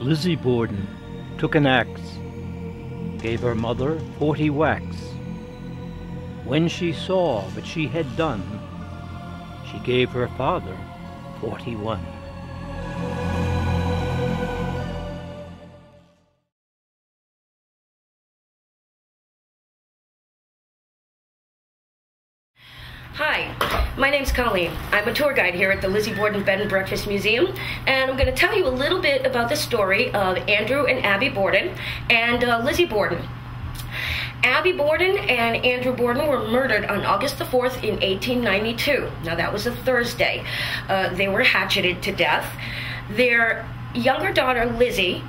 Lizzie Borden took an axe, gave her mother 40 whacks. When she saw what she had done, she gave her father 41. Hi, my name's Colleen. I'm a tour guide here at the Lizzie Borden Bed and Breakfast Museum, and I'm going to tell you a little bit about the story of Andrew and Abby Borden and Lizzie Borden. Abby Borden and Andrew Borden were murdered on August the 4th in 1892. Now that was a Thursday. They were hatcheted to death. Their younger daughter, Lizzie,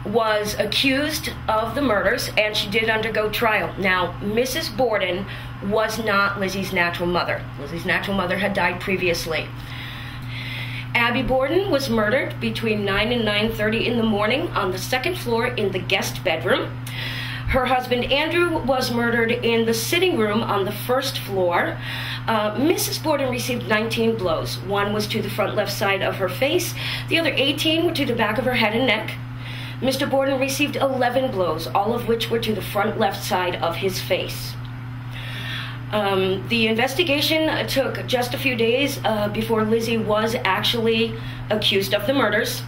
was accused of the murders, and she did undergo trial. Now, Mrs. Borden was not Lizzie's natural mother. Lizzie's natural mother had died previously. Abby Borden was murdered between 9 and 9:30 in the morning on the second floor in the guest bedroom. Her husband, Andrew, was murdered in the sitting room on the first floor. Mrs. Borden received 19 blows. One was to the front left side of her face. The other 18 were to the back of her head and neck. Mr. Borden received 11 blows, all of which were to the front left side of his face. The investigation took just a few days before Lizzie was actually accused of the murders.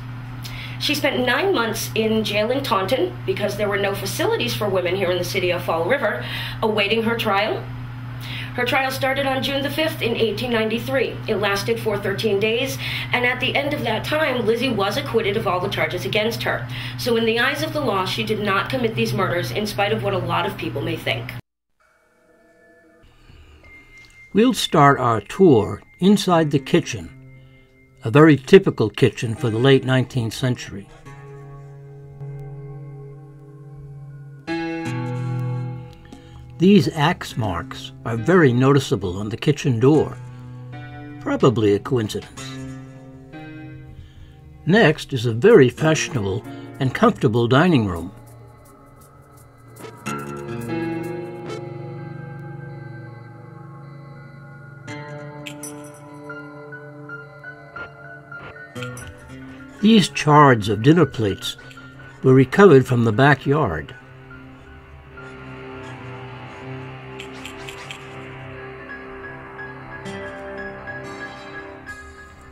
She spent 9 months in jail in Taunton because there were no facilities for women here in the city of Fall River, awaiting her trial. Her trial started on June the 5th in 1893. It lasted for 13 days, and at the end of that time, Lizzie was acquitted of all the charges against her. So in the eyes of the law, she did not commit these murders, in spite of what a lot of people may think. We'll start our tour inside the kitchen, a very typical kitchen for the late 19th century. These axe marks are very noticeable on the kitchen door, probably a coincidence. Next is a very fashionable and comfortable dining room. These shards of dinner plates were recovered from the backyard.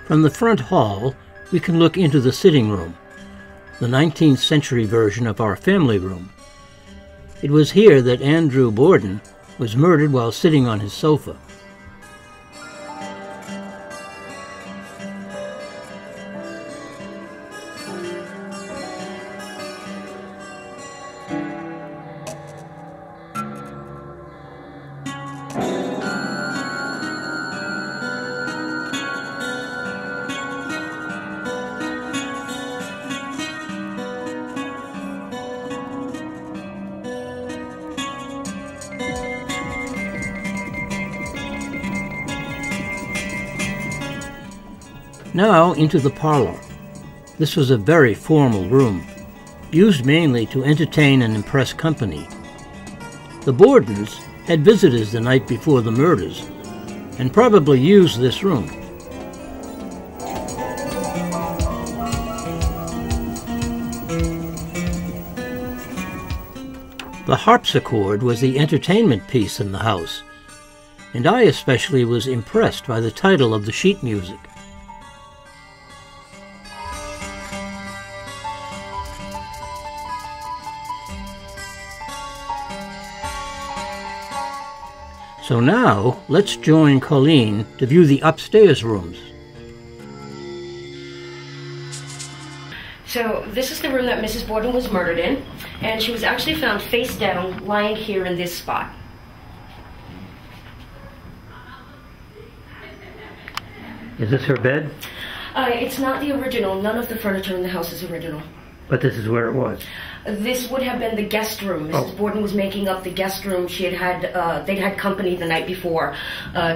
From the front hall, we can look into the sitting room, the 19th century version of our family room. It was here that Andrew Borden was murdered while sitting on his sofa. Now into the parlor. This was a very formal room, used mainly to entertain and impress company. The Bordens had visitors the night before the murders, and probably used this room. The harpsichord was the entertainment piece in the house, and I especially was impressed by the title of the sheet music. So now, let's join Colleen to view the upstairs rooms. So this is the room that Mrs. Borden was murdered in, and she was actually found face down, lying here in this spot. Is this her bed? It's not the original. None of the furniture in the house is original. But this is where it was. This would have been the guest room. Mrs. Borden was making up the guest room. They'd had company the night before.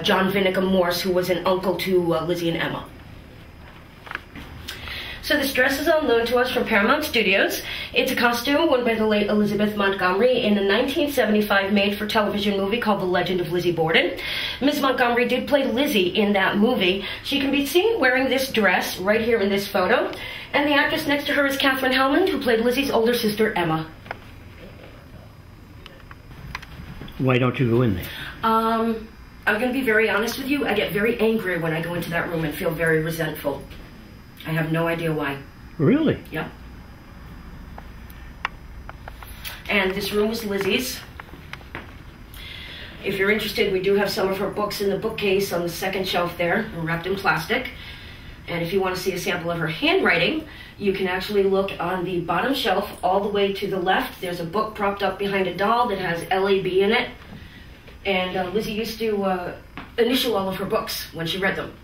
John Vinicum Morse, who was an uncle to Lizzie and Emma. So this dress is on loan to us from Paramount Studios. It's a costume worn by the late Elizabeth Montgomery in a 1975 made-for-television movie called The Legend of Lizzie Borden. Miss Montgomery did play Lizzie in that movie. She can be seen wearing this dress right here in this photo. And the actress next to her is Katherine Hellman, who played Lizzie's older sister, Emma. Why don't you go in there? I'm going to be very honest with you. I get very angry when I go into that room and feel very resentful. I have no idea why. Really? Yep. And this room was Lizzie's. If you're interested, we do have some of her books in the bookcase on the second shelf there, wrapped in plastic. And if you want to see a sample of her handwriting, you can actually look on the bottom shelf all the way to the left. There's a book propped up behind a doll that has LAB in it. And Lizzie used to initial all of her books when she read them.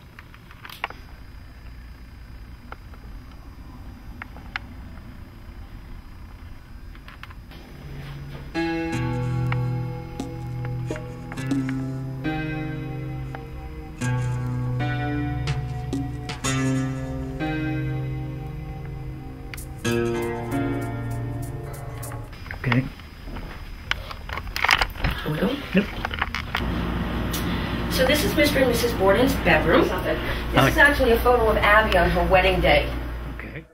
Okay. Here we go. Yep. So this is Mr. and Mrs. Borden's bedroom. This is actually a photo of Abby on her wedding day. Okay.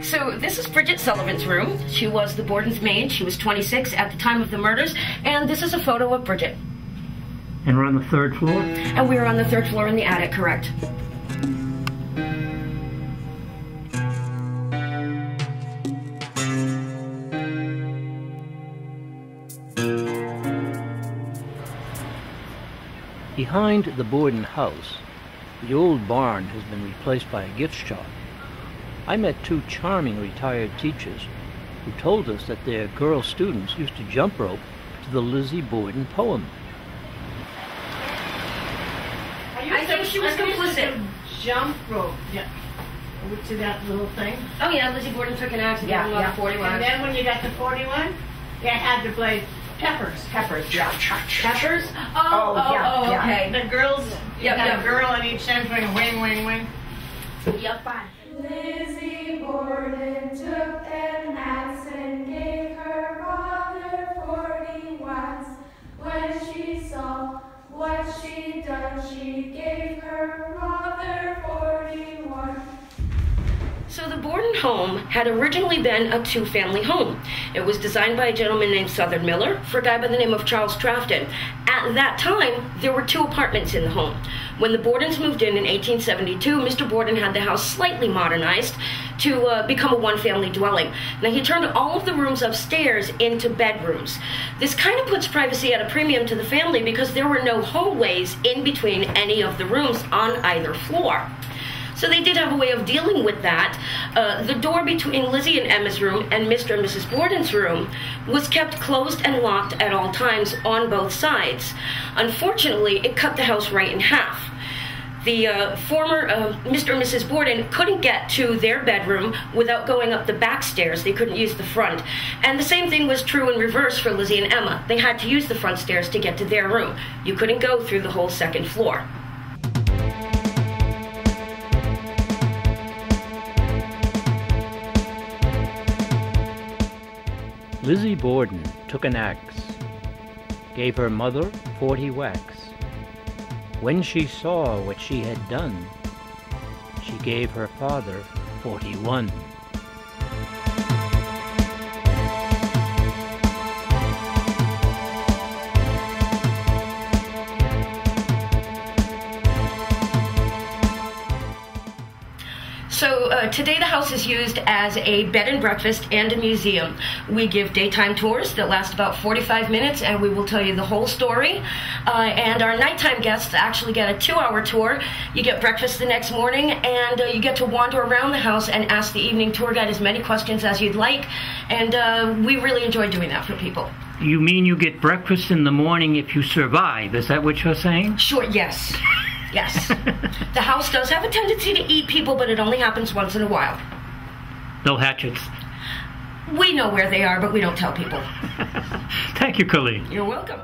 So this is Bridget Sullivan's room. She was the Borden's maid. She was 26 at the time of the murders. And this is a photo of Bridget. And we're on the third floor? And we were on the third floor in the attic, correct. Behind the Borden house, the old barn has been replaced by a gift shop. I met two charming retired teachers who told us that their girl students used to jump rope to the Lizzie Borden poem. I think she was complicit. Jump rope, yeah. To that little thing. Oh yeah, Lizzie Borden took an axe and got about 41. And then when you got to 41, you had to play peppers. Peppers, yeah. Peppers? Okay. The girls, you Yep, got yep. a girl on each end going wing, wing, wing. Yep, fine. Lizzie Borden took an axe and gave her father 40 whacks. When she saw what she'd done, she gave her father 41. So the Borden home had originally been a two-family home. It was designed by a gentleman named Southern Miller for a guy by the name of Charles Trafton. At that time, there were two apartments in the home. When the Bordens moved in 1872, Mr. Borden had the house slightly modernized to become a one-family dwelling. Now, he turned all of the rooms upstairs into bedrooms. This kind of puts privacy at a premium to the family because there were no hallways in between any of the rooms on either floor. So they did have a way of dealing with that. The door between Lizzie and Emma's room and Mr. and Mrs. Borden's room was kept closed and locked at all times on both sides. Unfortunately, it cut the house right in half. The former Mr. and Mrs. Borden couldn't get to their bedroom without going up the back stairs. They couldn't use the front. And the same thing was true in reverse for Lizzie and Emma. They had to use the front stairs to get to their room. You couldn't go through the whole second floor. Lizzie Borden took an axe, gave her mother 40 whacks. When she saw what she had done, she gave her father 41. So today the house is used as a bed and breakfast and a museum. We give daytime tours that last about 45 minutes and we will tell you the whole story. And our nighttime guests actually get a 2-hour tour. You get breakfast the next morning and you get to wander around the house and ask the evening tour guide as many questions as you'd like. And we really enjoy doing that for people. You mean you get breakfast in the morning if you survive? Is that what you're saying? Sure, yes. Yes. The house does have a tendency to eat people, but it only happens once in a while. No hatchets. We know where they are, but we don't tell people. Thank you, Colleen. You're welcome.